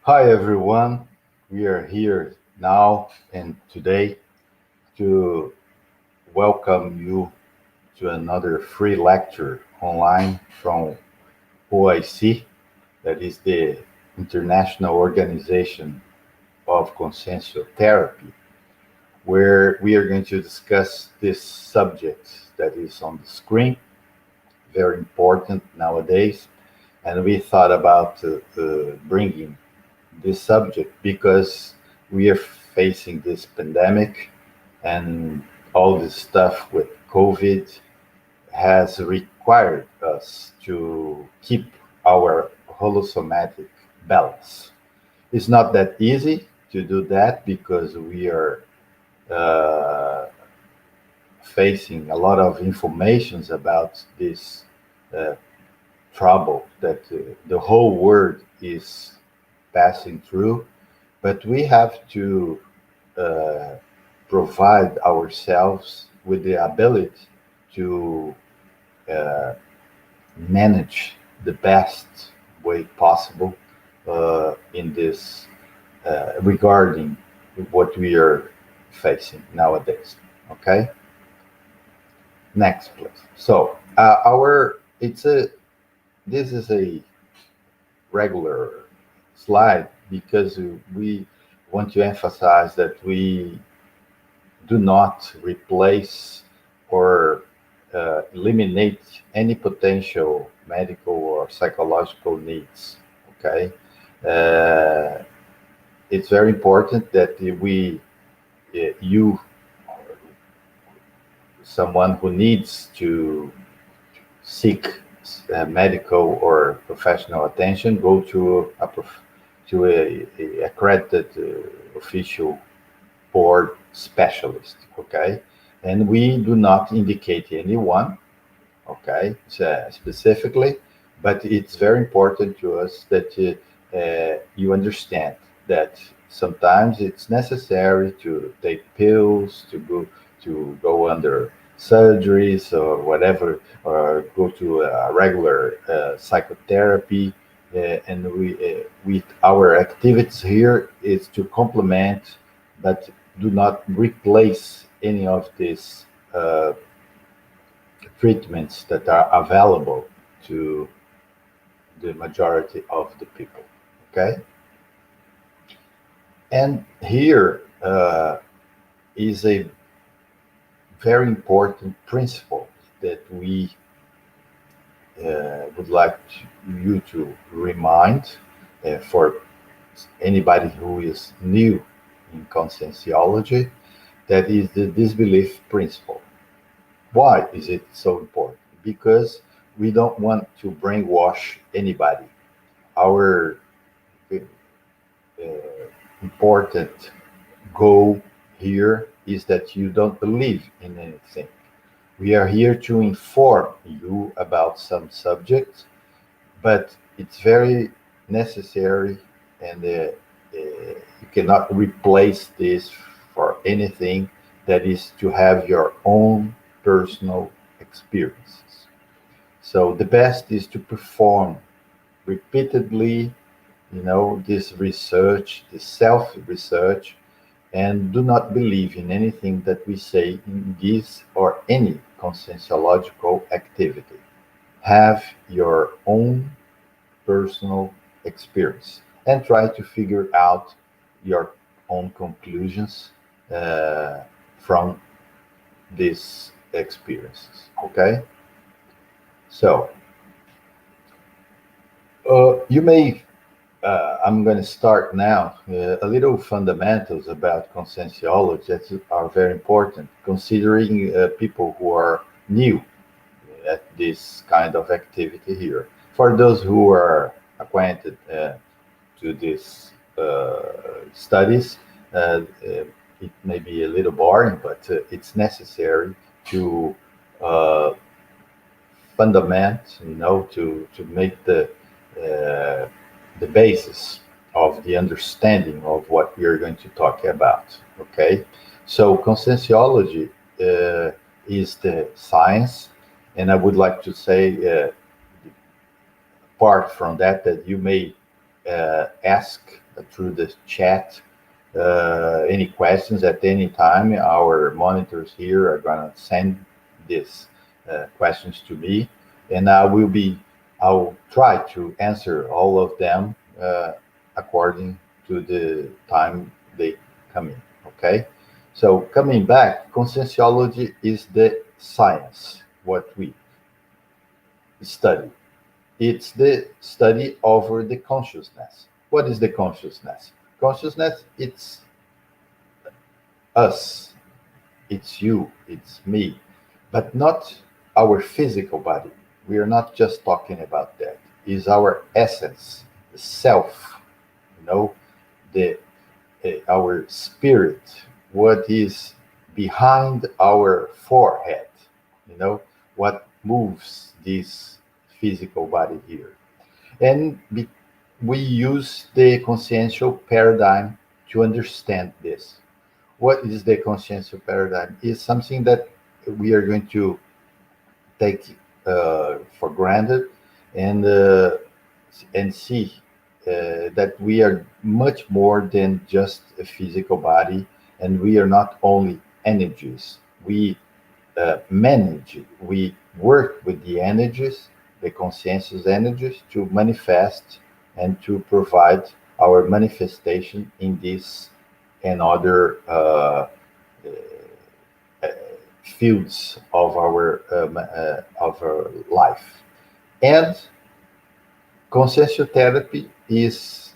Hi everyone, we are here now and today to welcome you to another free lecture online from OIC, that is the International Organization of Consensual Therapy, where we are going to discuss this subject that is on the screen, very important nowadays. And we thought about bringing this subject because we are facing this pandemic and all this stuff with COVID has required us to keep our holosomatic balance. It's not that easy to do that because we are uh, facing a lot of informations about this uh, trouble that the whole world is passing through, but we have to uh, provide ourselves with the ability to uh, manage the best way possible in this regarding what we are facing nowadays. Okay, next please. So our it's a this is a regular slide because we want to emphasize that we do not replace or eliminate any potential medical or psychological needs. Okay, uh, it's very important that you, someone who needs to seek medical or professional attention, go to a accredited official board specialist. Okay, and we do not indicate anyone. Okay, specifically, but it's very important to us that you understand that sometimes it's necessary to take pills to go under surgeries or whatever, or go to a regular psychotherapy. And with our activities here is to complement, but do not replace any of these treatments that are available to the majority of the people. Okay, and here is a very important principle that we would like you to remind for anybody who is new in conscientiology. That is the disbelief principle. Why is it so important? Because we don't want to brainwash anybody. Our important goal here is that you don't believe in anything. We are here to inform you about some subjects, but it's very necessary, and you cannot replace this for anything. That is to have your own personal experiences. So the best is to perform repeatedly, this research, this self research, and do not believe in anything that we say in this or any conscienciological activity. Have your own personal experience and try to figure out your own conclusions from these experiences. Okay, so you may. I'm going to start now a little fundamentals about conscientiology that are very important, considering people who are new at this kind of activity here. For those who are acquainted to these studies, it may be a little boring, but it's necessary to uh, fundament, to make uh, the basis of the understanding of what we are going to talk about. Okay, so conscientiology is the science, and I would like to say, apart from that, that you may ask through the chat. Any questions at any time, our monitors here are going to send these questions to me, and I'll try to answer all of them according to the time they come in. Okay, so coming back, conscienciology is the science, what we study. It's the study over the consciousness. What is the consciousness? Consciousness, it's us, it's you, it's me, but not our physical body. We are not just talking about that. It's our essence, the self, you know, the our spirit, what is behind our forehead, you know, what moves this physical body here. And we use the consciential paradigm to understand this. What is the consciential paradigm? Is something that we are going to take for granted and see that we are much more than just a physical body, and we are not only energies. We manage, we work with the energies, the conscientious energies, to manifest and to provide our manifestation in this and other fields of our life. And consciential therapy is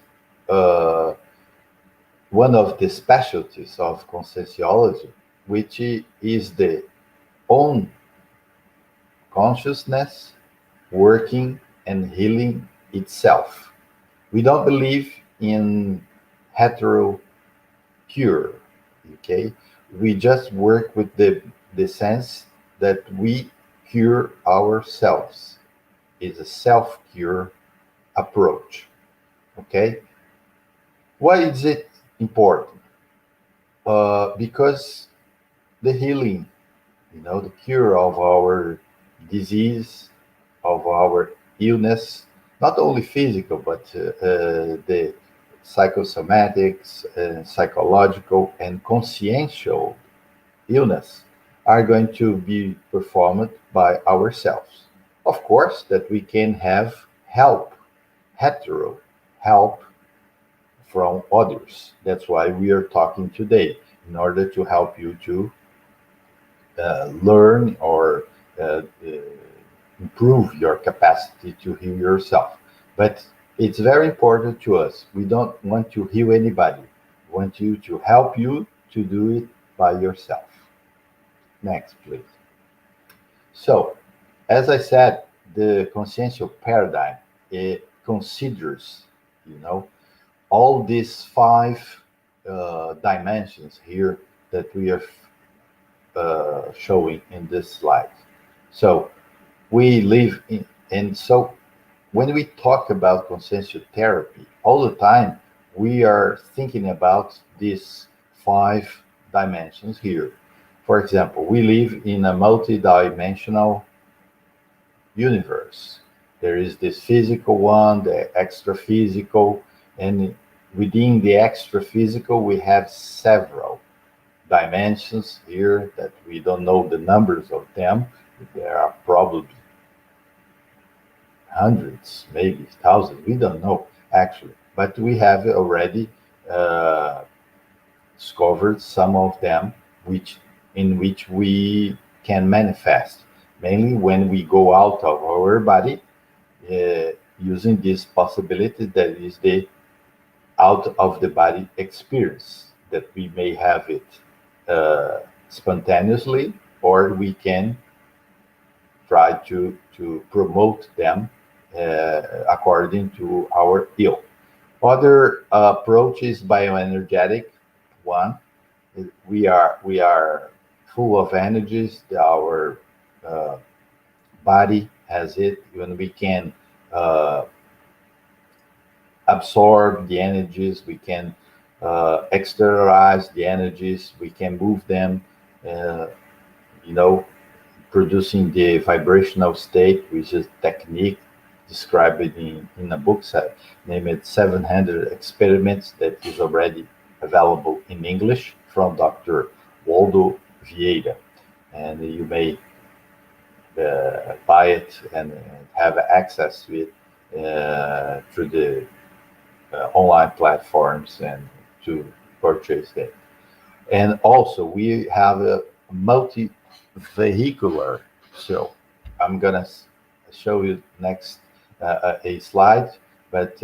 one of the specialties of conscienciology, which is the own consciousness working and healing itself. We don't believe in hetero cure, okay? We just work with the sense that we cure ourselves. It's a self-cure approach, okay? Why is it important? Because the healing, the cure of our disease, of our illness, not only physical, but the psychosomatics, psychological, and consciential illness are going to be performed by ourselves. Of course, that we can have help, hetero help from others. That's why we are talking today, in order to help you to learn or improve your capacity to heal yourself. But it's very important to us. We don't want to heal anybody. We want you to help you to do it by yourself. Next, please. So, as I said, the consciential paradigm, it considers, all these 5 dimensions here that we are showing in this slide. So we live in, and so when we talk about consciential therapy, all the time we are thinking about these 5 dimensions here. For example, we live in a multi-dimensional universe. There is this physical one, the extra physical, and within the extra physical, we have several dimensions here that we don't know the numbers of them. There are probably hundreds, maybe thousands. We don't know actually, but we have already discovered some of them, in which we can manifest, mainly when we go out of our body, using this possibility that is the out of the body experience, that we may have it spontaneously, or we can try to promote them according to our will. Other approach is bioenergetic one. We are full of energies. Our body has it. When we can absorb the energies, we can externalize the energies, we can move them, producing the vibrational state, which is technique. described in a book set named 700 Experiments that is already available in English from Dr. Waldo Vieira. And you may buy it and have access to it through the online platforms and to purchase it. And also, we have a multi-vehicular show. I'm gonna show you next a slide, but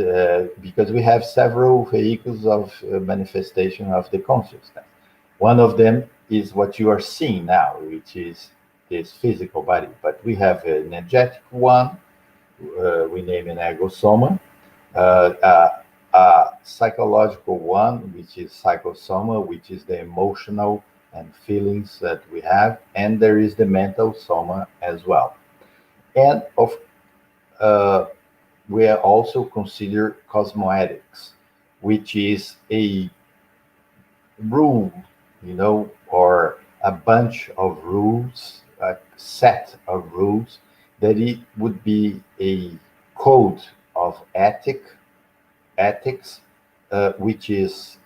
because we have several vehicles of manifestation of the consciousness. One of them is what you are seeing now, which is this physical body. But we have an energetic one, we name an egosoma, a psychological one, which is psychosoma, which is the emotional and feelings that we have, and there is the mental soma as well. And uh, we are also consider cosmoetics, which is a rule, or a bunch of rules, a set of rules that it would be a code of ethics, which is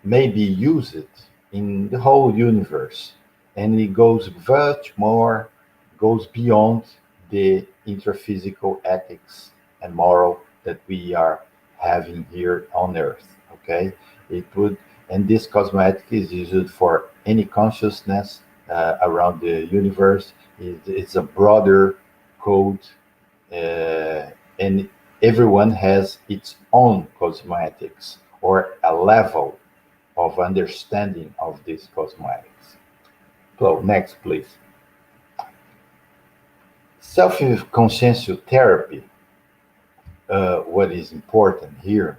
maybe used in the whole universe, and it goes beyond the intraphysical ethics and moral that we are having here on Earth. Okay, it would, and this cosmetic is used for any consciousness around the universe. It's a broader code, and everyone has its own cosmetics or a level of understanding of these cosmetics. So next, please. Self-consciential therapy, what is important here,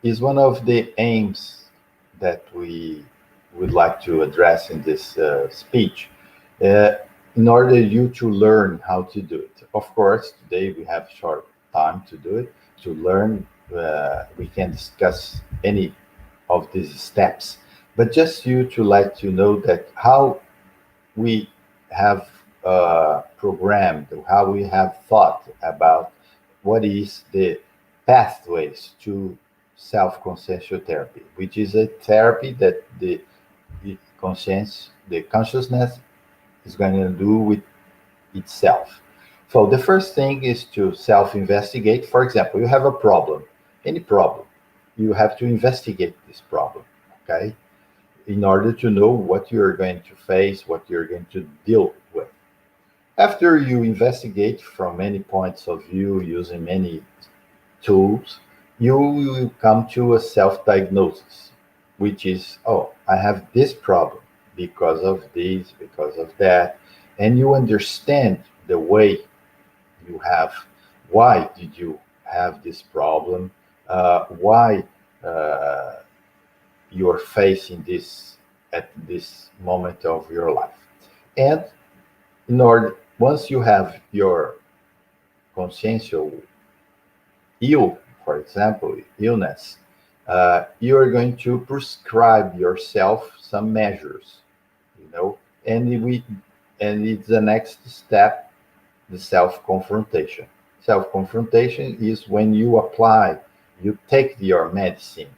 is one of the aims that we would like to address in this speech, uh, in order you to learn how to do it. Of course, today we have short time to do it. To learn, we can discuss any of these steps, but just you to let you know that how we have programmed, how we have thought about what is the pathways to self-consciential therapy, which is a therapy that the consciousness is going to do with itself. So the first thing is to self-investigate. For example, you have a problem, any problem, you have to investigate this problem, okay? In order to know what you're going to face, what you're going to deal with. After you investigate from many points of view using many tools, you will come to a self-diagnosis, which is, oh, I have this problem because of this, because of that. And you understand the way you have, why did you have this problem, why uh, you're facing this at this moment of your life. And in order, once you have your consciential for example, illness, you are going to prescribe yourself some measures, and it's the next step, the self-confrontation. Self-confrontation is when you take your medicine.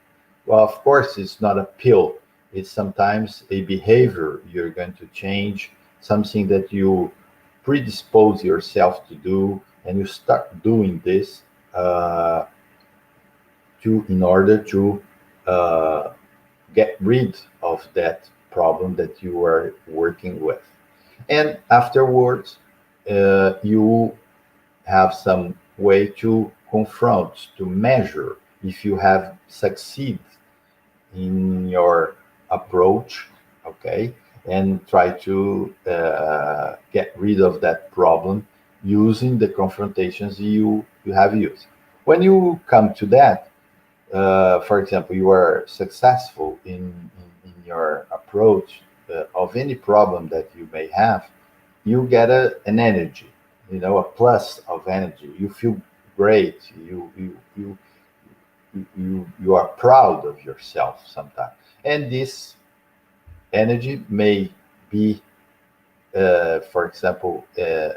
Well, of course, it's not a pill. It's sometimes a behavior you're going to change, something that you predispose yourself to do, and you start doing this uh, in order to uh, get rid of that problem that you are working with. And afterwards, you have some way to confront, to measure if you have succeeded in your approach, okay, and try to get rid of that problem using the confrontations you have used. When you come to that, for example, you are successful in your approach of any problem that you may have, you get an energy, a plus of energy. You feel great. You are proud of yourself sometimes, and this energy may be, for example, a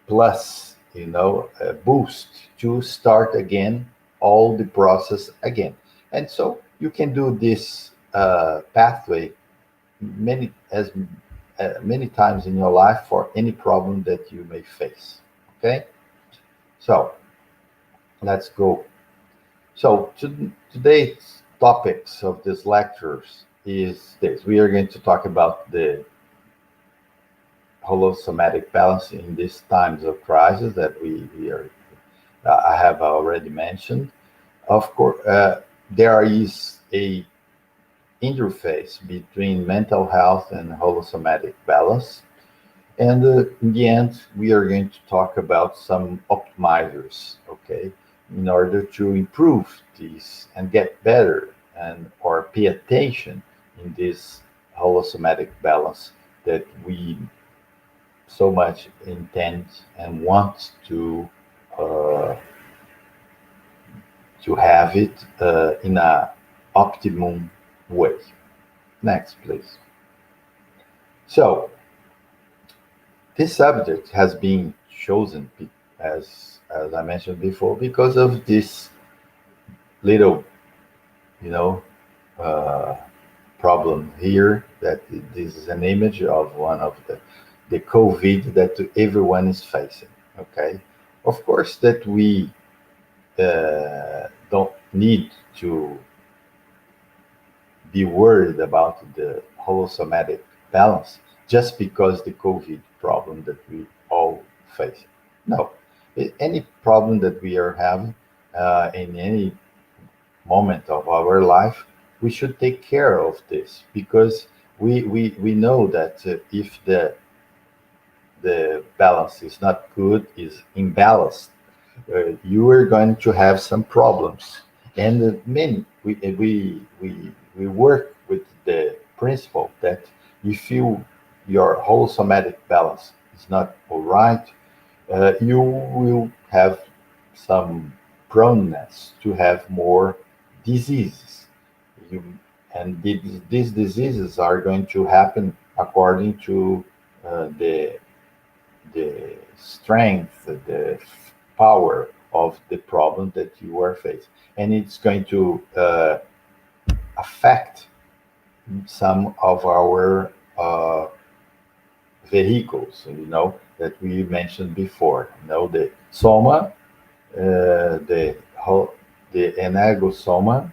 plus, a boost to start again all the process again. And so you can do this pathway many times in your life for any problem that you may face. Okay, so let's go. So today's topics of these lectures is this. We are going to talk about the holosomatic balance in these times of crisis that we are I have already mentioned. Of course, there is a interface between mental health and holosomatic balance. And in the end, we are going to talk about some optimizers, okay, in order to improve these and get better and or pay attention in this holosomatic balance that we so much intend and want uh, to have it in a optimum way. Next, please. So this subject has been chosen, as I mentioned before, because of this little, you know, uh, problem here. That this is an image of one of the COVID that everyone is facing. Okay, of course that we don't need to be worried about the holosomatic balance just because the COVID problem that we all face. No, any problem that we are having in any moment of our life, we should take care of this because we know that if the balance is not good, is imbalanced, you are going to have some problems. And many we work with the principle that if your whole somatic balance is not all right, you will have some proneness to have more diseases. You, and these diseases are going to happen according to the strength, the power of the problem that you are facing. And it's going to affect some of our vehicles, that we mentioned before. The soma, the energosoma,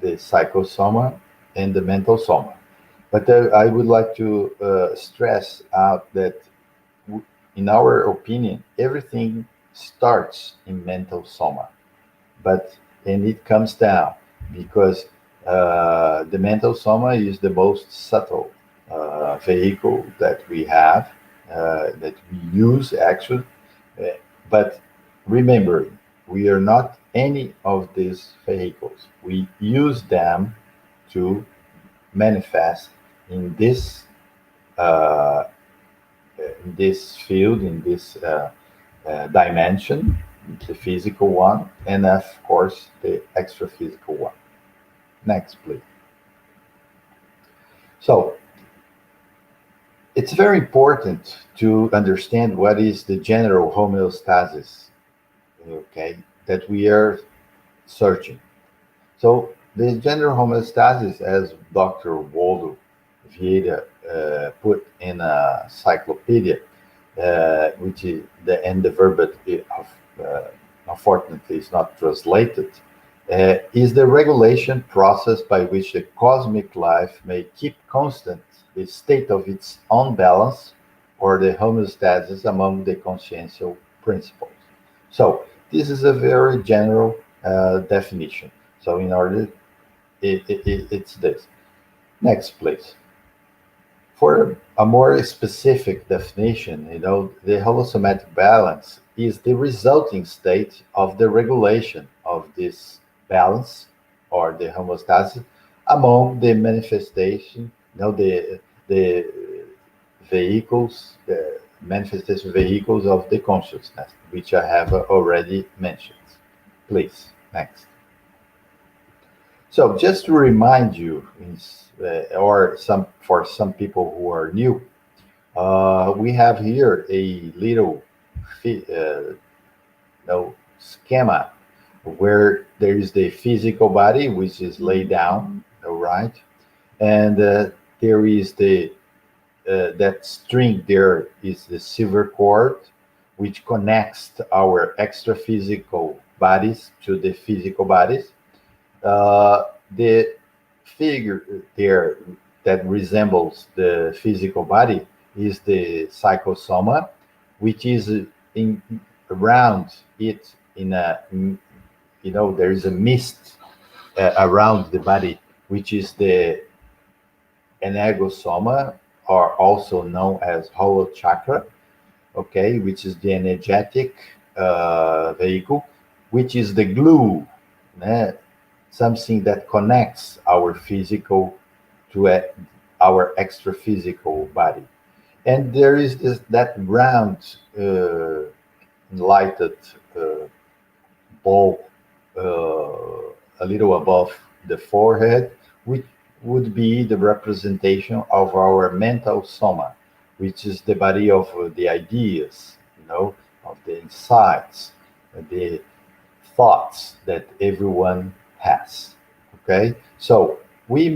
the psychosoma, and the mental soma. But I would like to stress out that in our opinion, everything starts in mental soma, but and it comes down because the mental soma is the most subtle vehicle that we have, that we use actually. Uh, but remember, we are not any of these vehicles. We use them to manifest in uh, this field, in this dimension, the physical one, and of course the extra physical one. Next, please. So it's very important to understand what is the general homeostasis, okay, that we are searching. So the general homeostasis, as Dr. Waldo Vieira put in a encyclopedia, which is the verbiage of unfortunately is not translated, is the regulation process by which the cosmic life may keep constant the state of its own balance or the homeostasis among the consciential principles. So this is a very general definition. So in order, it's this. Next, please. For a more specific definition, the holosomatic balance is the resulting state of the regulation of this balance or the homeostasis among the manifestation, the vehicles, the manifestation vehicles of the consciousness, which I have already mentioned. Please, next. So just to remind you, or for some people who are new, we have here a little schema where there is the physical body, which is laid down, all right, and there is the that string there is the silver cord, which connects our extra physical bodies to the physical bodies. The figure there that resembles the physical body is the psychosoma, which is in around it in a there is a mist around the body, which is the energosoma, or also known as hollow chakra, okay, which is the energetic vehicle, which is the glue, né? Something that connects our physical to our extra physical body. And there is that round, lighted ball a little above the forehead, which would be the representation of our mental soma, which is the body of the ideas, of the insights, the thoughts that everyone has. Okay, so we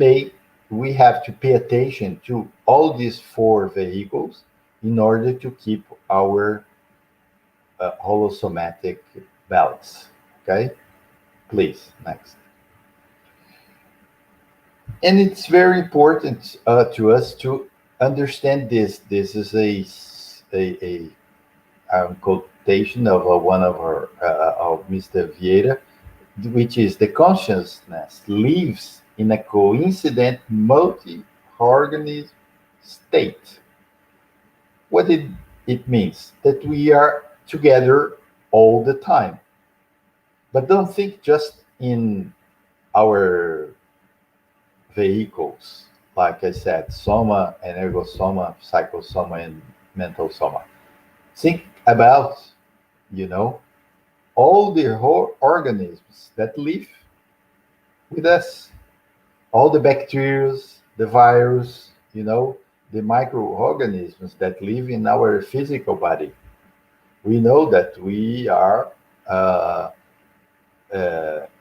have to pay attention to all these four vehicles in order to keep our holosomatic balance. Okay, please next. And it's very important to us to understand this. This is a quotation of one of our of Mr. Vieira, which is the consciousness lives in a coincident multi-organism state. What it means? That we are together all the time. But don't think just in our vehicles, like I said, soma, energosoma, psychosoma, and mental soma. Think about, all the whole organisms that live with us, all the bacteria, the virus, the microorganisms that live in our physical body. We know that we are a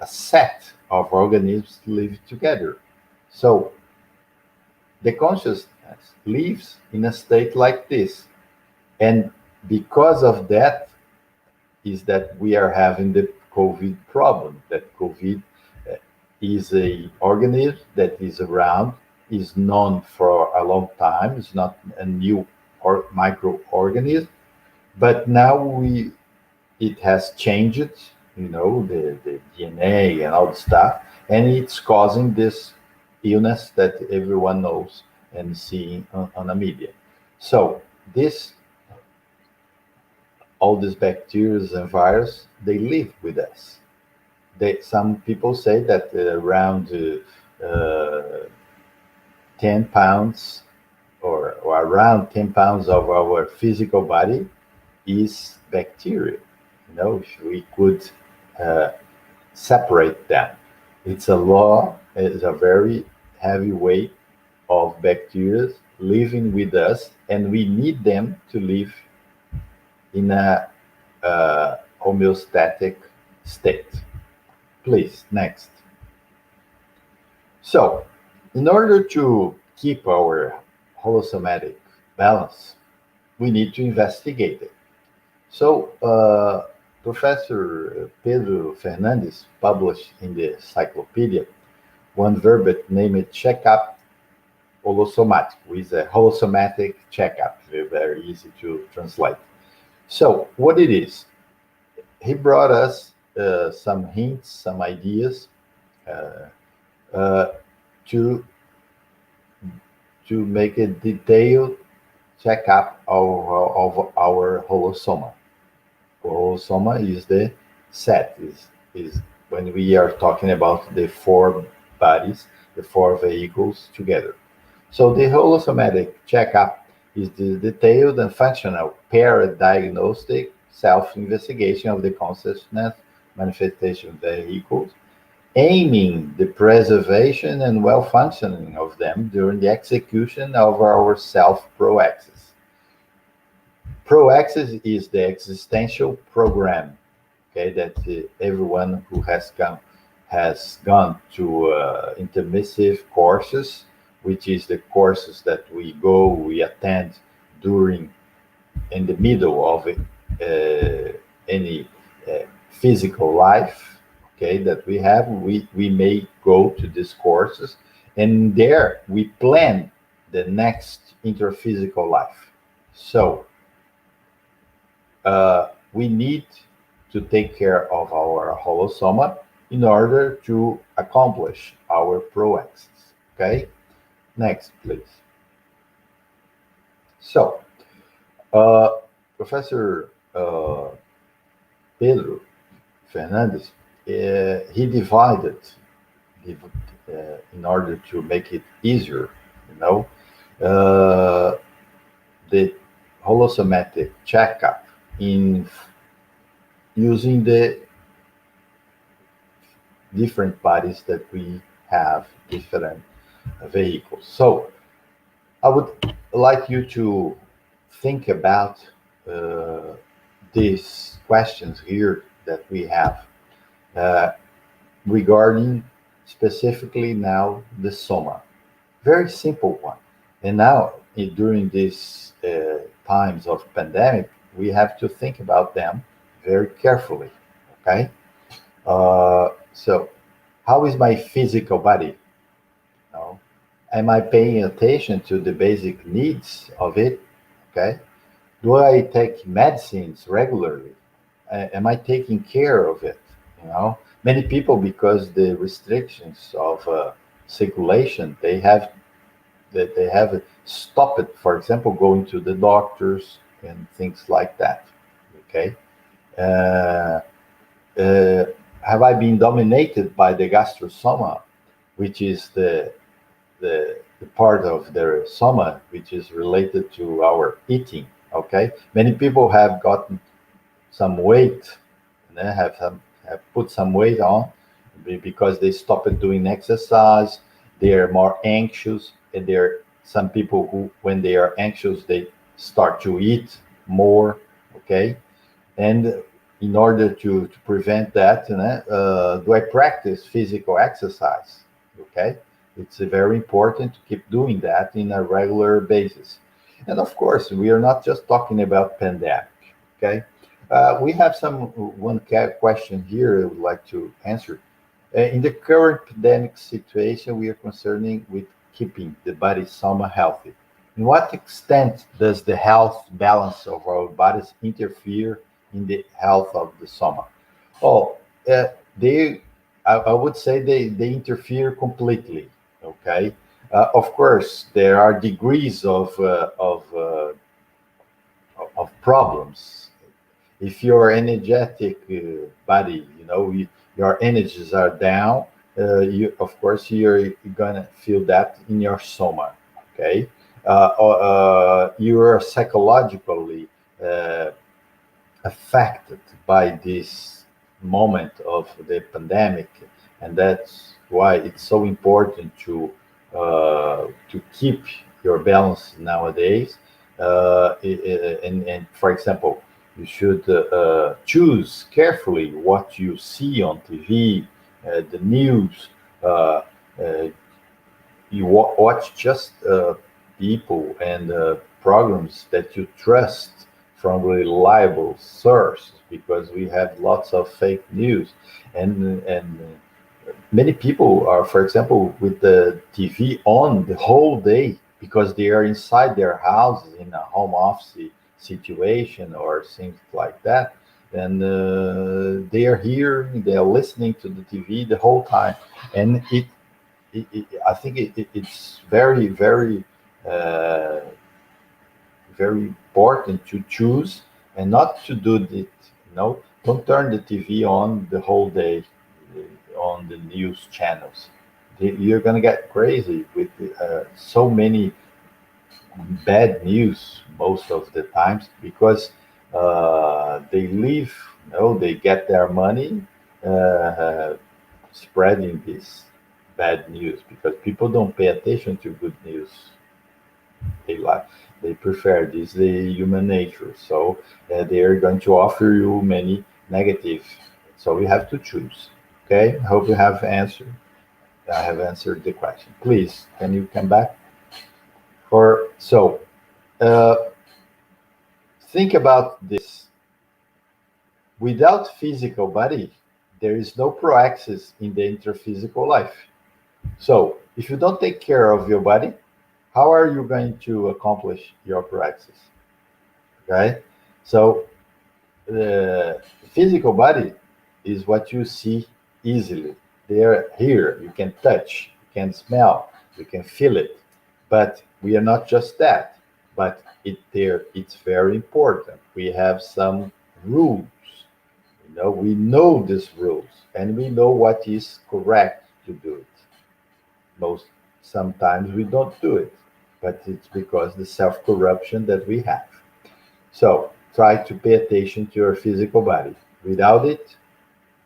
set of organisms live together. So the consciousness lives in a state like this. And because of that, is that we are having the COVID problem. That COVID is a organism that is around, is known for a long time. It's not a new or microorganism, but now it has changed, the DNA and all the stuff, and it's causing this illness that everyone knows and seeing on the media. So all these bacteria and viruses, they live with us. Some people say that around 10 pounds or around 10 pounds of our physical body is bacteria. If we could separate them. It's a very heavy weight of bacteria living with us, and we need them to live in a homeostatic state. Please, next. So, in order to keep our holosomatic balance, we need to investigate it. So, Professor Pedro Fernandes published in the encyclopedia one verbet named Checkup Holosomatic, which is a holosomatic checkup, very easy to translate. So, what it is, he brought us some hints, some ideas to make a detailed checkup of our holosoma. Holosoma is the set, is when we are talking about the four bodies, the four vehicles together. So the holosomatic checkup is the detailed and functional para-diagnostic self-investigation of the consciousness manifestation vehicles, aiming the preservation and well-functioning of them during the execution of our self-proaxis. Pro-access is the existential program, okay, that everyone who has gone to intermissive courses, which is the courses that we attend during in the middle of any physical life, okay, that we have. We may go to these courses, and there we plan the next interphysical life. So we need to take care of our holosoma in order to accomplish our proaxis. Okay, next, please. So, uh, Professor Pedro Fernandez, he divided, in order to make it easier, you know, uh, the holosomatic checkup in using the different bodies that we have, different vehicles. So I would like you to think about uh, these questions here that we have uh, regarding specifically now the soma. Very simple one. And now, during these times of pandemic, we have to think about them very carefully. Okay. So, how is my physical body? You know, am I paying attention to the basic needs of it? Okay. Do I take medicines regularly? Am I taking care of it? You know, many people, because the restrictions of circulation, they have stopped it. For example, going to the doctors and things like that. Okay. Uh, uh, have I been dominated by the gastrosoma, which is the part of the soma which is related to our eating? Okay, many people have gotten some weight, and they have put some weight on because they stopped doing exercise. They are more anxious, and there are some people who, when they are anxious, they start to eat more. Okay, and in order to prevent that, do I practice physical exercise? Okay, it's very important to keep doing that in a regular basis. And of course, we are not just talking about pandemic. Okay, we have one question here I would like to answer. In the current pandemic situation, we are concerning with keeping the body soma healthy. In what extent does the health balance of our bodies interfere in the health of the soma? Oh, they, I would say they interfere completely. Okay, of course there are degrees of problems. If your energetic body, your energies are down, you of course you're gonna feel that in your soma. Okay, you are psychologically uh, affected by this moment of the pandemic, and that's why it's so important to keep your balance nowadays. And for example, you should choose carefully what you see on TV, the news. Uh, uh, you watch just people and programs that you trust from reliable sources, because we have lots of fake news, and many people are, for example, with the TV on the whole day because they are inside their houses in a home office situation or things like that. And they are here, they are listening to the TV the whole time, and I think it's uh, very important to choose and not to do it. Don't turn the TV on the whole day on the news channels. You're gonna get crazy with so many bad news most of the times, because they leave. They get their money spreading this bad news, because people don't pay attention to good news they like. They prefer this, the human nature. So they are going to offer you many negative. So you have to choose. Okay. I hope you have answered. I have answered the question. Please, can you come back? Or so. Uh, think about this. Without physical body, there is no proaxis in the interphysical life. So, if you don't take care of your body, how are you going to accomplish your proaxis? Okay? So, the physical body is what you see easily. They're here, you can touch, you can smell, you can feel it. But we are not just that. But it's very important. We have some rules. We know these rules and we know what is correct to do it. Most sometimes we don't do it, but it's because the self-corruption that we have. So try to pay attention to your physical body. Without it,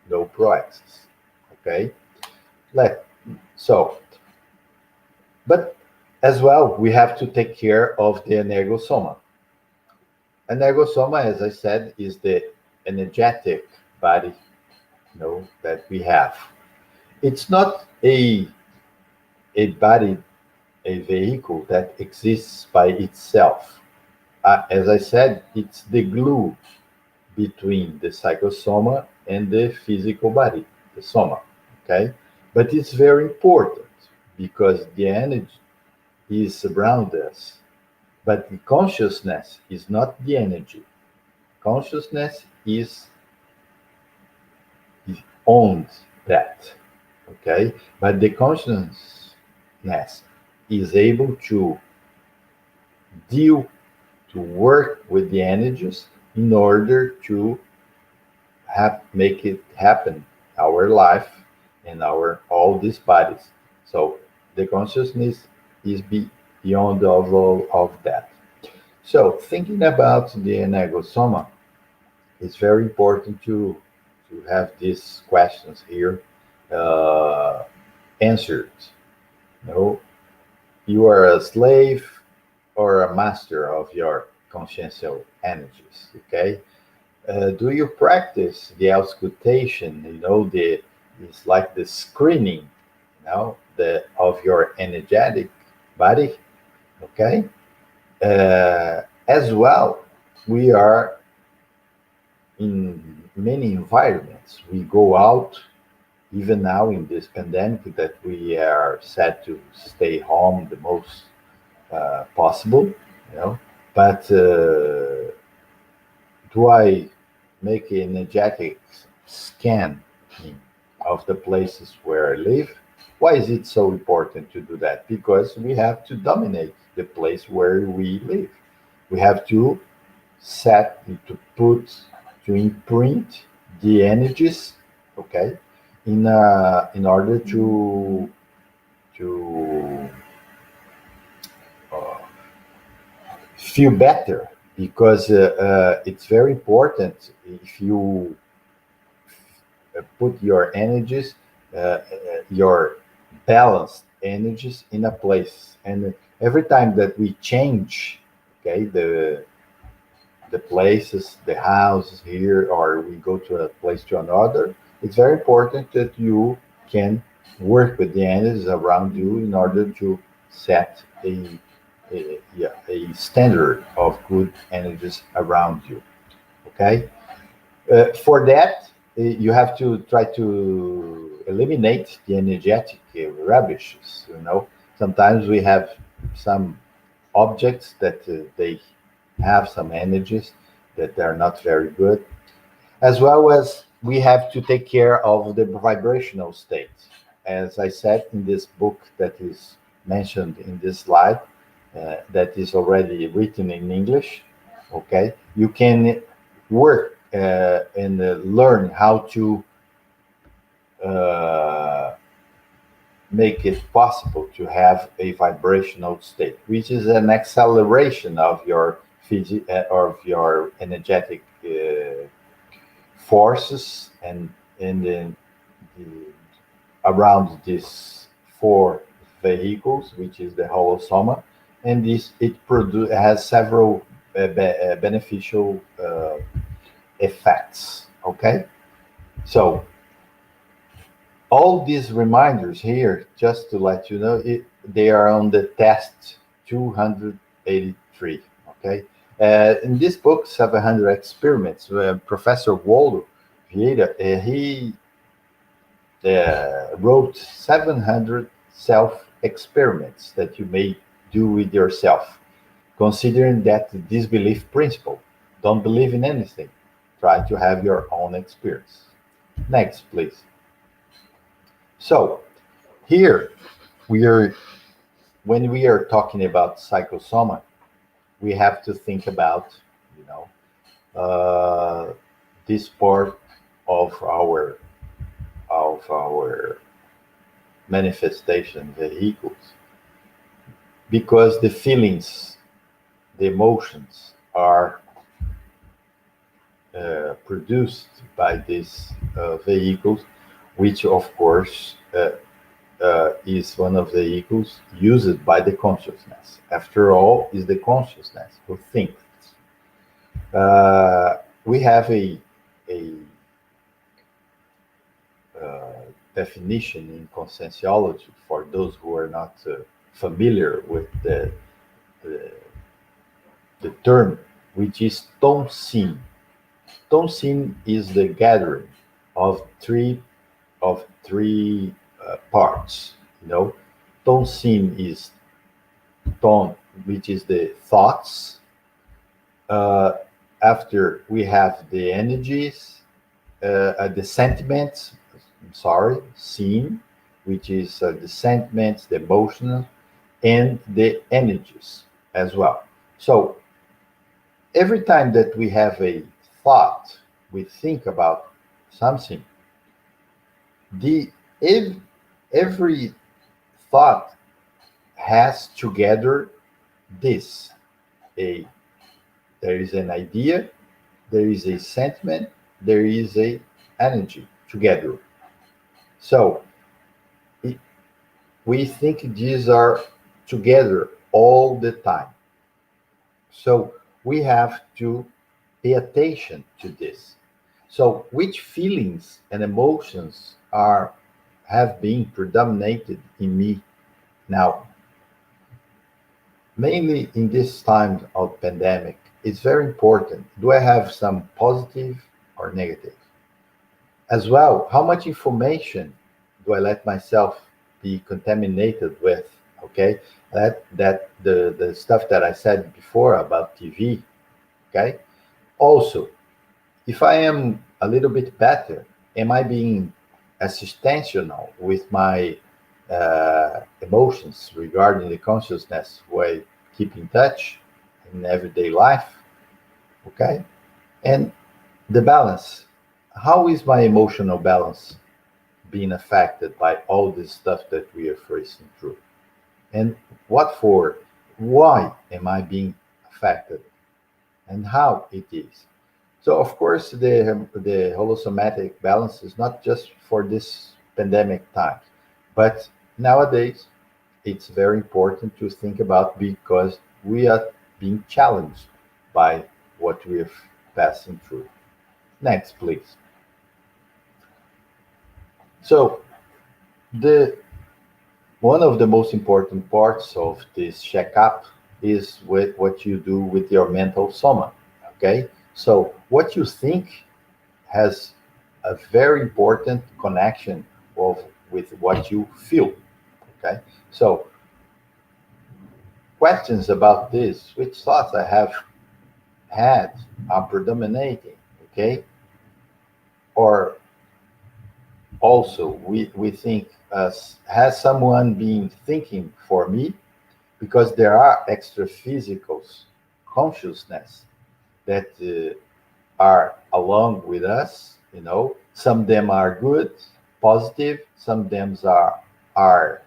no proaxis. Okay? Let so, but as well, we have to take care of the energosoma. Energosoma, as I said, is the energetic body, that we have. It's not a body, a vehicle that exists by itself. As I said, it's the glue between the psychosoma and the physical body, the soma. Okay, but it's very important because the energy is around us, but the consciousness is not the energy. Consciousness is owns that. Okay, but the consciousness is able to deal to work with the energies in order to make it happen, our life and our all these bodies. So the consciousness is beyond all of that. So thinking about the energosoma, it's very important to have these questions here answered. You know, you are a slave or a master of your consciential energies. Okay, do you practice the auscultation? It's like the screening, the of your energetic body. Okay, as well, we are in many environments. We go out, even now in this pandemic, that we are set to stay home the most possible. You know, but do I make an energetic scan of the places where I live? Why is it so important to do that? Because we have to dominate the place where we live. We have to set, to imprint the energies, okay, in order to uh, feel better. Because it's very important if you put your energies, your balanced energies in a place. And every time that we change, okay, the places, the houses here, or we go to a place to another, it's very important that you can work with the energies around you in order to set a standard of good energies around you. Okay. For that, you have to try to eliminate the energetic rubbishes. Sometimes we have some objects that they have some energies that are not very good, as well as we have to take care of the vibrational state. As I said in this book that is mentioned in this slide, that is already written in English. Okay, you can work and learn how to uh, make it possible to have a vibrational state, which is an acceleration of your of your energetic forces, and then the, around these four vehicles, which is the holosoma. and has several beneficial effects. Okay, so all these reminders here, just to let you know, they are on the test 283. Okay, in this book, 700 Experiments, Professor Waldo Vieira, he wrote 700 self experiments that you may do with yourself, considering that the disbelief principle. Don't believe in anything. Try to have your own experience. Next, please. So, here we are, when we are talking about psychosoma, we have to think about, you know, this part of our manifestation vehicles, because the feelings, the emotions are produced by these vehicles, which of course is one of the vehicles used by the consciousness. After all, is the consciousness who thinks. We have a definition in conscienciology for those who are not familiar with the, the term, which is Tonsin. Tonsin is the gathering of three parts. You know, Tonsin is ton, which is the thoughts. Uh, After we have the energies, the sentiments. I'm sorry, sin, which is the sentiments, the emotional, and the energies as well. So every time that we have a thought, we think about something, the ev- every thought has together this: a there is an idea, there is a sentiment, there is a energy together. So it, we think these are together all the time. So we have to pay attention to this. So which feelings and emotions are have been predominated in me now, mainly in this time of pandemic? It's very important. Do I have some positive or negative? As well, how much information do I let myself be contaminated with? Okay, that the stuff that I said before about TV. Okay, also, if I am a little bit better, am I being assistantional with my emotions regarding the consciousness who I keep in touch in everyday life? Okay, and the balance. How is my emotional balance being affected by all this stuff that we are facing through? And what for? Why am I being affected? And how it is? So, of course, the holosomatic balance is not just for this pandemic time, but nowadays it's very important to think about, because we are being challenged by what we are passing through. Next, please. So, the one of the most important parts of this checkup is with what you do with your mental soma. Okay, so what you think has a very important connection with what you feel. Okay, so questions about this, which thoughts I have had are predominating. Okay, or also we think, has someone been thinking for me? Because there are extra physicals consciousness that are along with us. You know, some of them are good, positive. Some of them are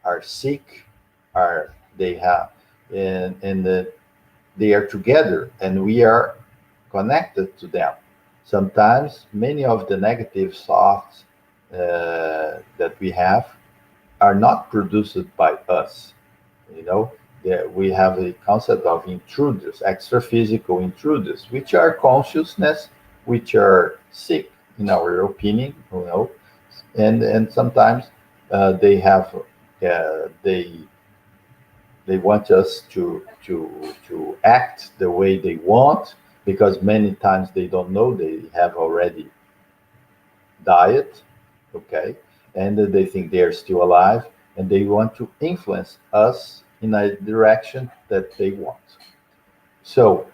are sick, are they have, and they are together, and we are connected to them. Sometimes many of the negative thoughts that we have are not produced by us. You know, we have a concept of intruders, extra physical intruders, which are consciousness, which are sick, in our opinion, and sometimes they have they want us to act the way they want, because many times they don't know they have already died, okay, and they think they are still alive, and they want to influence us in a direction that they want. So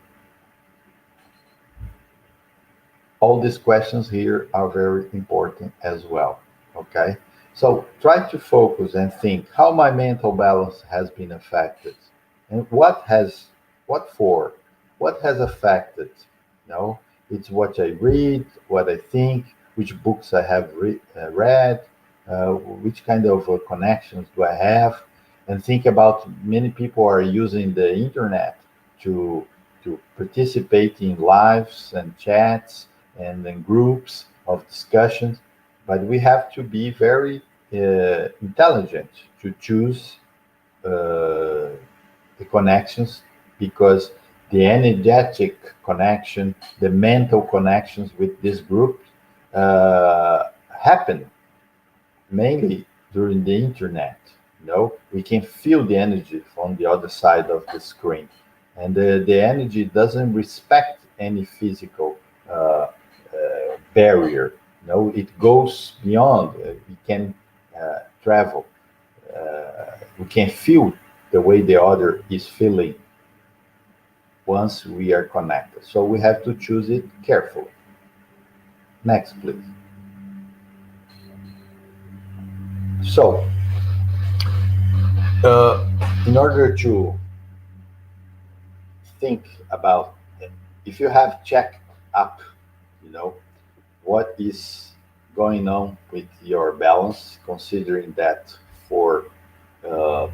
all these questions here are very important as well, okay? So try to focus and think how my mental balance has been affected, and what has affected. You know, it's what I read, what I think, which books I have read, which kind of connections do I have, and think about many people are using the internet to participate in lives and chats and in groups of discussions, but we have to be very intelligent to choose the connections, because the energetic connection, the mental connections with this group happen mainly during the internet. We can feel the energy from the other side of the screen, and the energy doesn't respect any physical barrier. It goes beyond. We can travel. We can feel the way the other is feeling once we are connected. So we have to choose it carefully. Next, please. So, in order to think about it, if you have check up, you know, what is going on with your balance, considering that for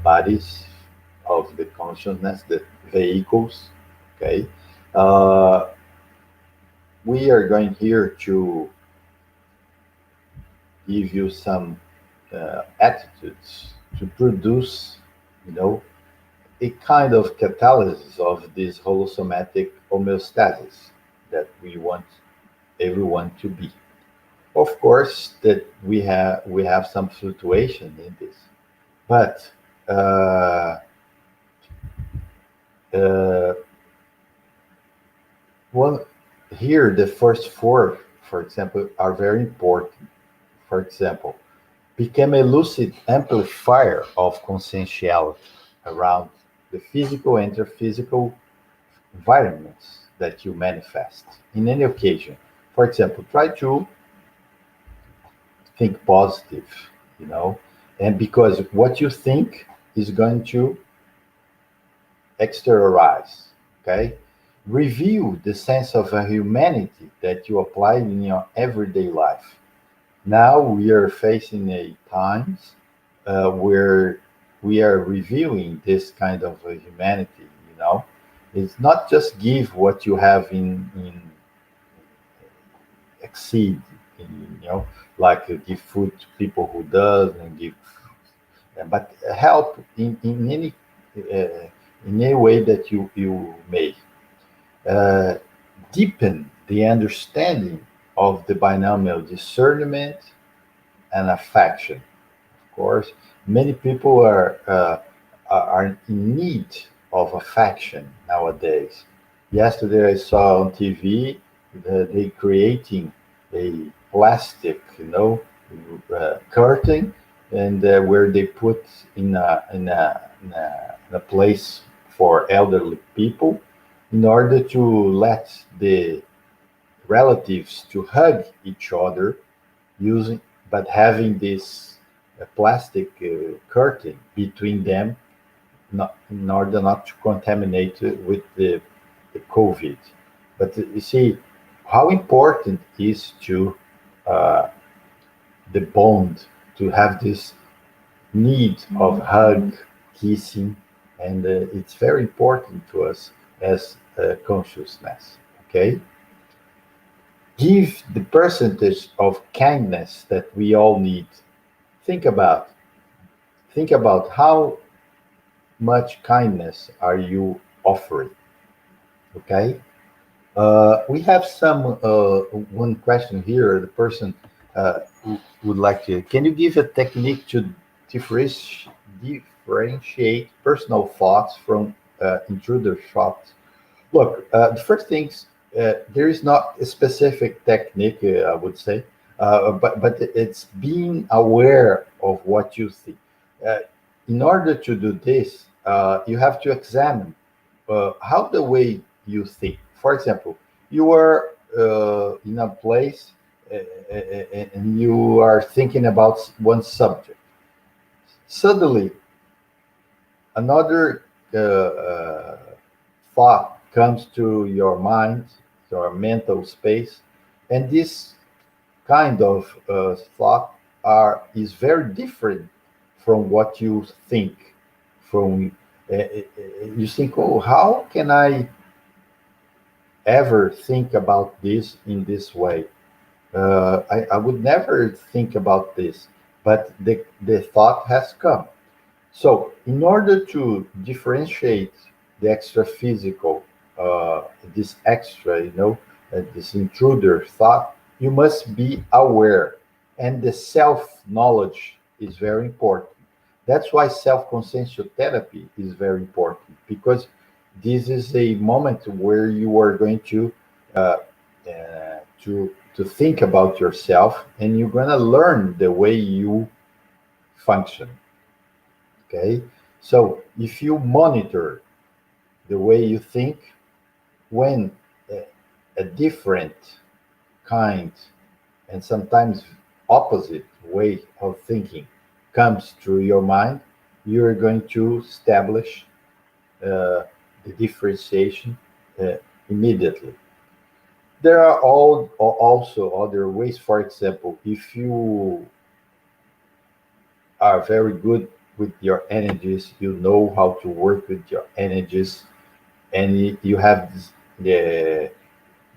bodies of the consciousness, the vehicles, okay? Uh, we are going here to give you some attitudes to produce, you know, a kind of catalysis of this holosomatic homeostasis that we want everyone to be. Of course, that we have some fluctuation in this, but uh, uh, one here the first four, for example, are very important. For example, become a lucid amplifier of conscientiality around the physical and interphysical environments that you manifest in any occasion. For example, try to think positive, you know, and because what you think is going to exteriorize, okay? Review the sense of a humanity that you apply in your everyday life. Now we are facing a times where we are reviewing this kind of a humanity. It's not just give what you have in exceed, like give food to people who does and give, but help uh, in any way that you may uh, deepen the understanding of the binomial discernment and affection. Of course, many people are in need of affection nowadays. Yesterday, I saw on TV they creating a plastic, curtain, and where they put in a place for elderly people, in order to let the relatives to hug each other, using but having this plastic curtain between them, not, in order not to contaminate with the COVID. But you see how important it is to uh, the bond, to have this need of hug, kissing, and it's very important to us as consciousness. Okay, give the percentage of kindness that we all need. Think about think about how much kindness are you offering? Okay. We have some one question here. The person would like to. Can you give a technique to differentiate personal thoughts from intruder thoughts? Look, the first things, there is not a specific technique, I would say, but it's being aware of what you see. Uh, in order to do this, you have to examine how the way you think. For example, you are in a place and you are thinking about one subject. Suddenly, another thought comes to your mind, your mental space, and this kind of thought is very different from what you think. From you think, oh, how can I ever think about this in this way? I would never think about this, but the thought has come. So, in order to differentiate the extra physical, this extra, this intruder thought, you must be aware. And the self knowledge is very important. That's why self consciential therapy is very important, because this is a moment where you are going uh, to think about yourself, and you're going to learn the way you function. Okay, so if you monitor the way you think, when a, a different kind and sometimes opposite way of thinking comes through your mind, you're going to establish the differentiation uh, immediately. There are also other ways. For example, if you are very good with your energies, you know how to work with your energies, and you have the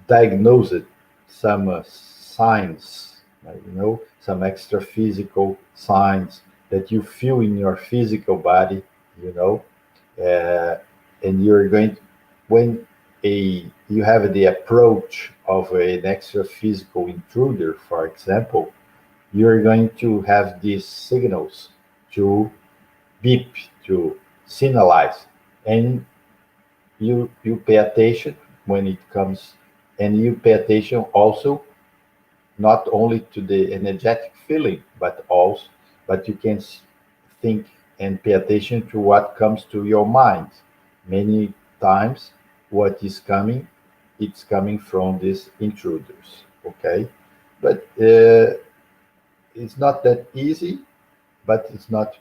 diagnosed some signs, some extra physical signs that you feel in your physical body, you know, uh, and you're going to, when you have the approach of an extra physical intruder, for example, you're going to have these signals to beep, to signalize, and you pay attention when it comes, and you pay attention also not only to the energetic feeling, but you can think and pay attention to what comes to your mind. Many times what is coming, it's coming from these intruders. Okay, but it's not that easy, but it's not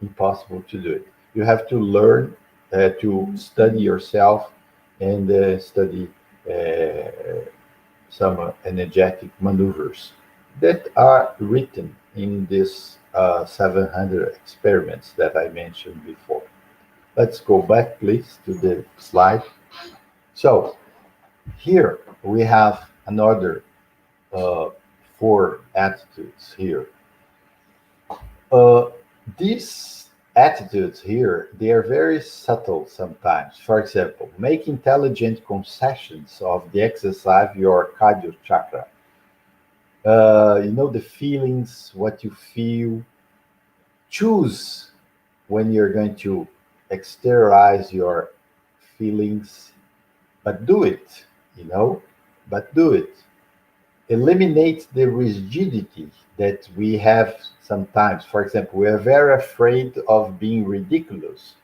impossible to do it. You have to learn to study yourself and study uh, some energetic maneuvers that are written in these 700 experiments that I mentioned before. Let's go back, please, to the slide. So here we have another uh, four attitudes here. Uh, these attitudes here, they are very subtle sometimes. For example, make intelligent concessions of the exercise of your cardio chakra. The feelings, what you feel. Choose when you're going to exteriorize your feelings, but do it, you know, but do it. Eliminate the rigidity that we have sometimes. For example, we are very afraid of being ridiculous.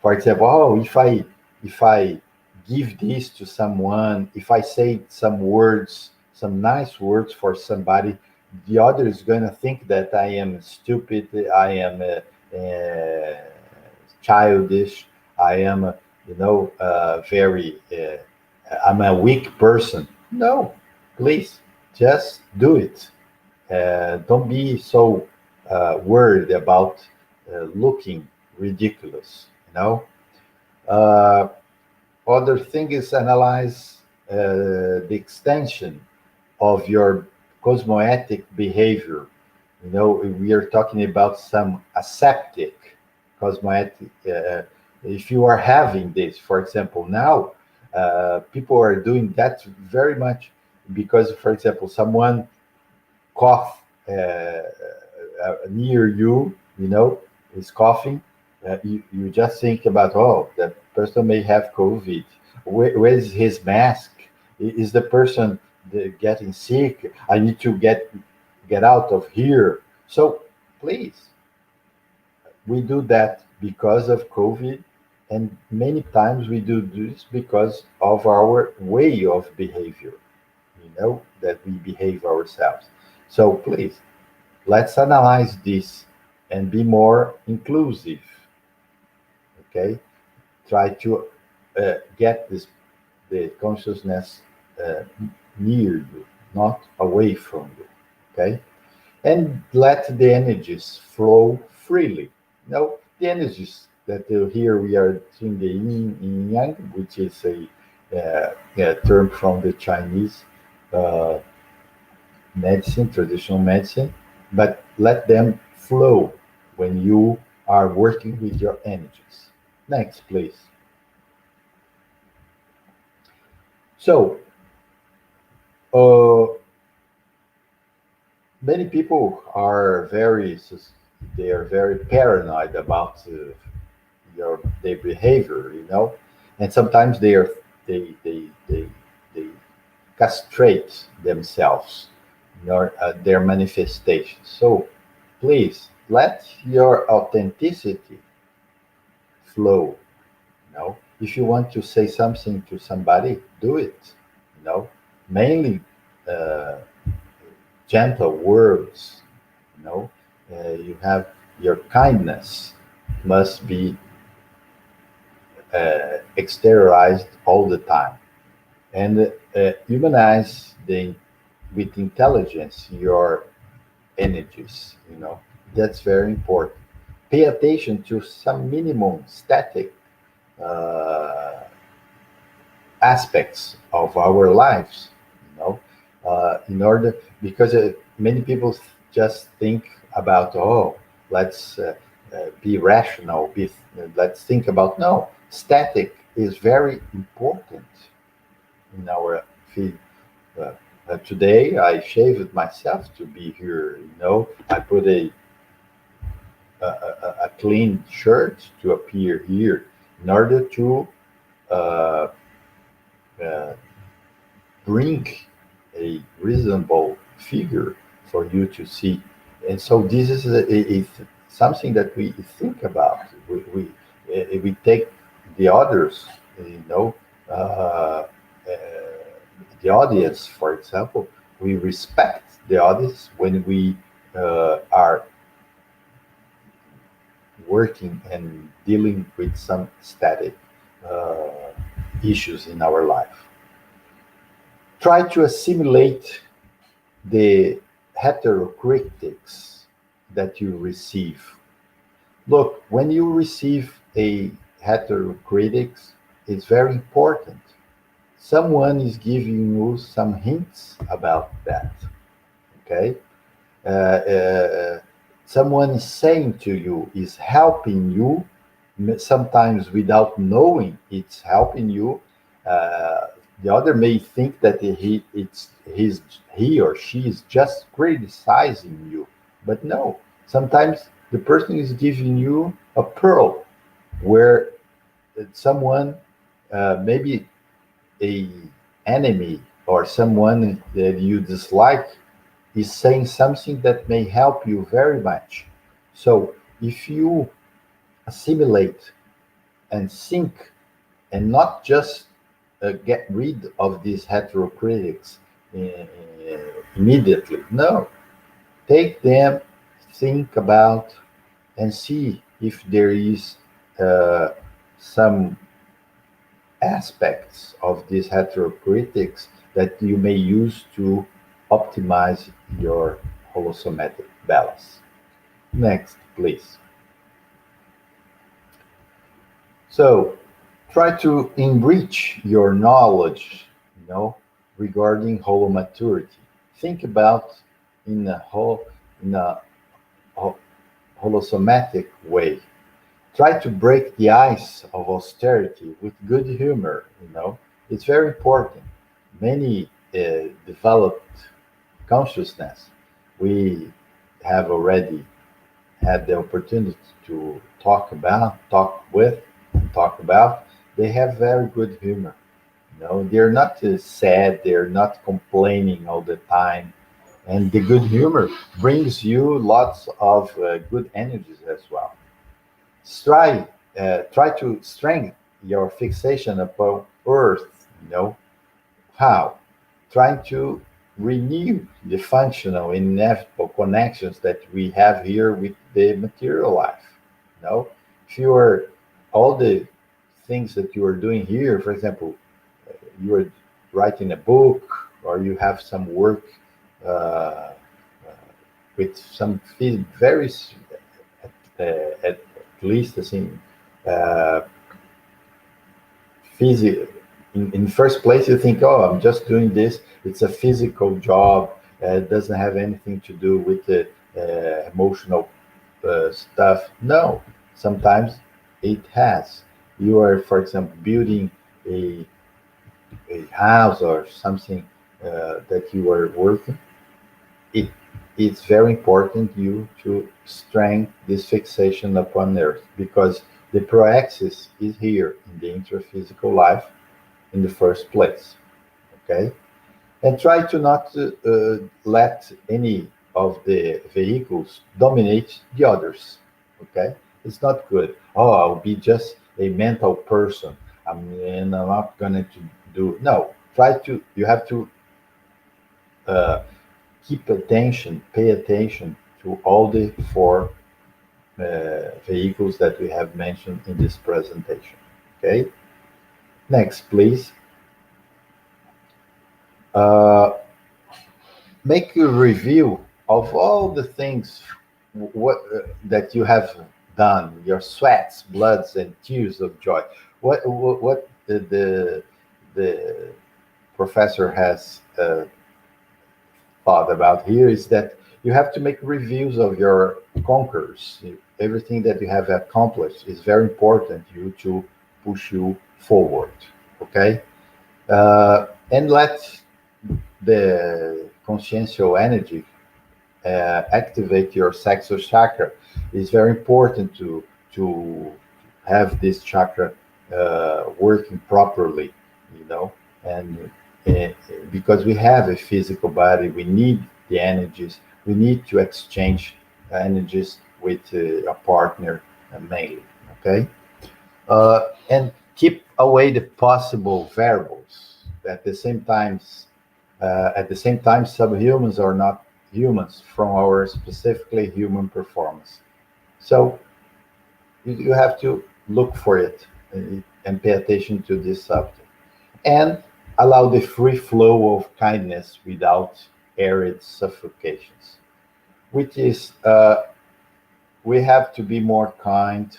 For example, oh, if I give this to someone, if I say some words, some nice words for somebody, the other is going to think that I am stupid, I am childish, I am, very, I'm a weak person. No, please, just do it. Don't be so worried about looking ridiculous. Uh, Other thing is analyze the extension of your cosmoetic behavior. We are talking about some aseptic cosmetic. If you are having this, for example, now people are doing that very much because, for example, someone cough near you, is coughing. You just think about, oh, that person may have COVID. Where's his mask? Is the person getting sick? I need to get out of here. So please, we do that because of COVID, and many times we do this because of our way of behavior, that we behave ourselves. So please, let's analyze this and be more inclusive, okay? Try to get the consciousness uh, near you, not away from you, okay? And let the energies flow freely. The energies that here we are seeing the yin and yang, which is a term from the Chinese uh, medicine, traditional medicine, but let them flow when you are working with your energies. Next, please. So, uh, many people are they are very paranoid about their behavior, and sometimes they castrate themselves, their manifestations. So please let your authenticity flow. If you want to say something to somebody, do it. Mainly uh, gentle words. You have your kindness must be exteriorized all the time, and humanize with intelligence your energies. That's very important. Pay attention to some minimum static uh, aspects of our lives, in order, because many people just think about, oh, let's be rational, let's think about, no, static is very important in our field. uh, Today I shaved myself to be here. I put a clean shirt to appear here in order to uh, uh, bring a reasonable figure for you to see. And so this is something that we think about. We take the others, uh, uh, the audience, for example. We respect the audience when we are working and dealing with some static uh, issues in our life. Try to assimilate the heterocritics that you receive. Look, when you receive a heterocritics, it's very important. Someone is giving you some hints about that. Okay? Someone is saying to you, is helping you, sometimes without knowing it's helping you. Uh, the other may think that he or she is just criticizing you, but no. Sometimes the person is giving you a pearl where someone, maybe a enemy or someone that you dislike, is saying something that may help you very much. So if you assimilate and think, and not just get rid of these heterocritics immediately. No, take them, think about, and see if there is uh, some aspects of these heterocritics that you may use to optimize your holosomatic balance. Next, please. So try to enrich your knowledge, regarding holomaturity. Think about in a holosomatic way. Try to break the ice of austerity with good humor. It's very important. Many developed consciousness, we have already had the opportunity to talk with, and talk about. They have very good humor. They're not sad. They're not complaining all the time. And the good humor brings you lots of good energies as well. Try to strengthen your fixation upon Earth. How? Trying to renew the functional, inevitable connections that we have here with the material life. If you are all the things that you are doing here, for example, you are writing a book, or you have some work uh, uh, with some very at least as in uh, physical. In first place, you think, oh, I'm just doing this. It's a physical job. It doesn't have anything to do with the emotional stuff. No, sometimes it has. You are, for example, building a, a house or something that you are working. It it's very important you to strengthen this fixation upon earth, because the proaxis is here in the intraphysical life in the first place. Okay, and try to not let any of the vehicles dominate the others. Okay, it's not good. Oh, I'll be just a mental person. And I'm not going to do. No, try to. You have to uh, pay attention to all the four vehicles that we have mentioned in this presentation. Okay, next, please. Uh, make a review of all the things that you have done, your sweats, bloods, and tears of joy. What the professor has thought about here is that you have to make reviews of your conquers. Everything that you have accomplished is very important you to push you forward. Okay, and let the consciential energy activate your sexual chakra. It's very important to have this chakra working properly, you know, and uh, because we have a physical body, we need the energies. We need to exchange energies with a partner mainly. Okay, and keep away the possible variables. At the same time, subhumans are not humans from our specifically human performance. So you have to look for it and pay attention to this subject. And allow the free flow of kindness without arid suffocations, which is we have to be more kind,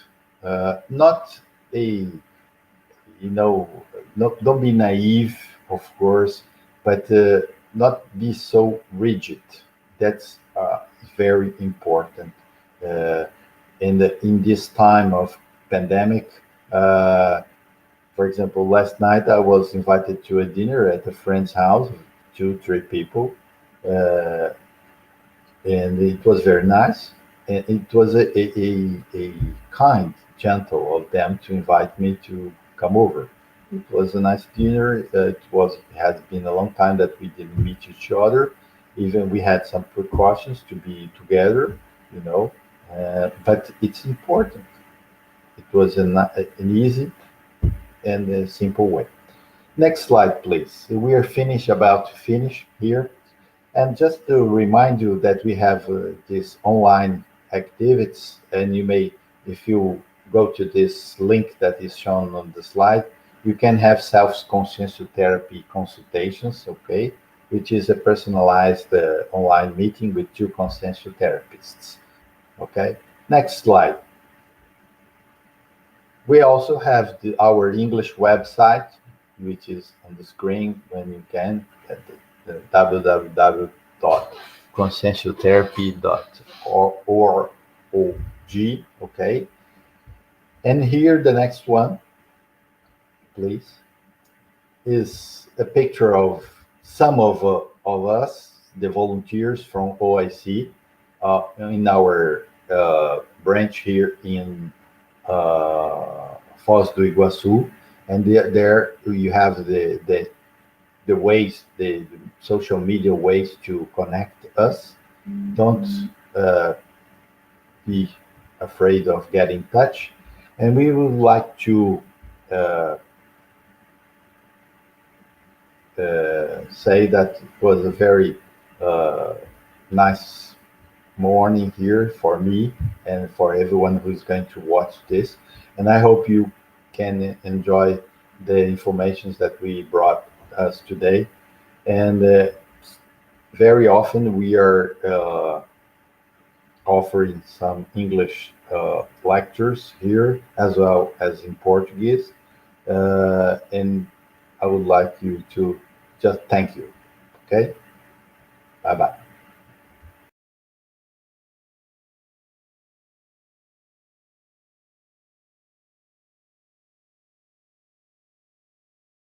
not a don't be naive, of course, but not be so rigid. That's very important. Uh, in this time of pandemic, uh, for example, last night I was invited to a dinner at a friend's house, two, three people, uh, and it was very nice. And it was a kind, gentle of them to invite me to come over. It was a nice dinner. It has been a long time that we didn't meet each other. Even we had some precautions to be together, you know. But it's important. It was an easy and a simple way. Next slide, please. We are about to finish here. And just to remind you that we have these online activities, and you may, if you go to this link that is shown on the slide, you can have self-consciential therapy consultations, okay, which is a personalized online meeting with two consciential therapists, okay. Next slide. We also have our English website, which is on the screen when you can, at the www.conscientialtherapy.org, okay? And here, the next one, please, is a picture of some of us, the volunteers from OIC, in our branch here in Foz do Iguaçu. And there you have the ways, the social media ways to connect us. Don't be afraid of getting in touch. And we would like to uh, say that it was a very uh, nice morning here for me and for everyone who's going to watch this. And I hope you can enjoy the information that we brought us today. And very often we are offering some English lectures here as well as in Portuguese. And I would like you to just thank you. Okay? Bye bye.